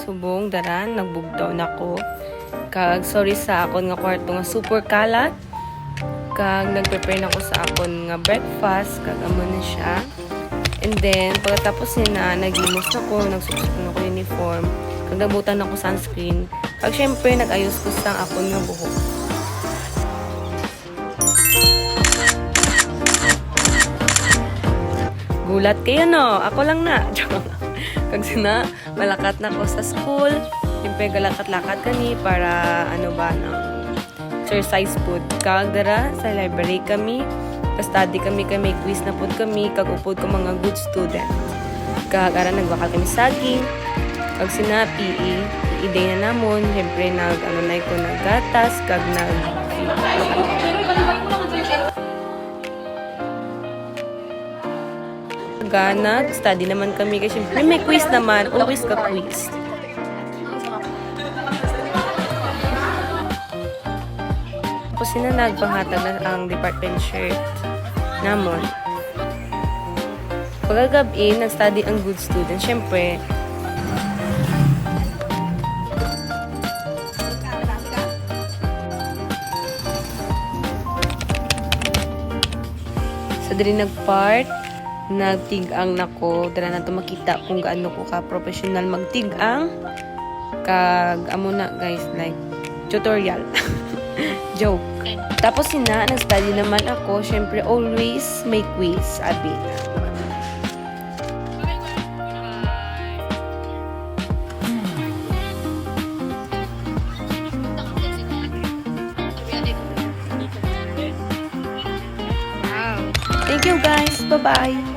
subong daran nagbugtaw nako. Kag sorry sa akon nga kwarto nga super kalat. Kag nagprepare nako sa akon nga breakfast kag amo na siya. And then pagkatapos na nagimos nako, nagsusot nako uniform. Kag nabutan nako sunscreen. Kag syempre nag-ayos ko sa akon nga buhok. Gulat kayo no, ako lang na. Kag sina malakat na ko sa school. Siyempre galakat-lakat kani para ano ba na exercise food. Kag dara sa library kami. Study kami quiz na pud kami kag upod ko mga good student. Kag ara nagbakal kami saging. Kag sina PE day na namon. Siyempre nag ano na ko naggatas kag nag nag-study naman kami kasi may quiz naman, always ka quiz. Tapos sila nagpanghatag na ang department shirt namon. Pagkagabi, nag-study ang good student. Siyempre, sa diri nag-part, nagtig-ang nako, dala na to makita kung gaano ko ka professional magtig-ang. Kag amo na guys, like tutorial. Joke. Tapos nag-study naman ako, syempre always may quiz, abi. Thank you guys. Bye-bye.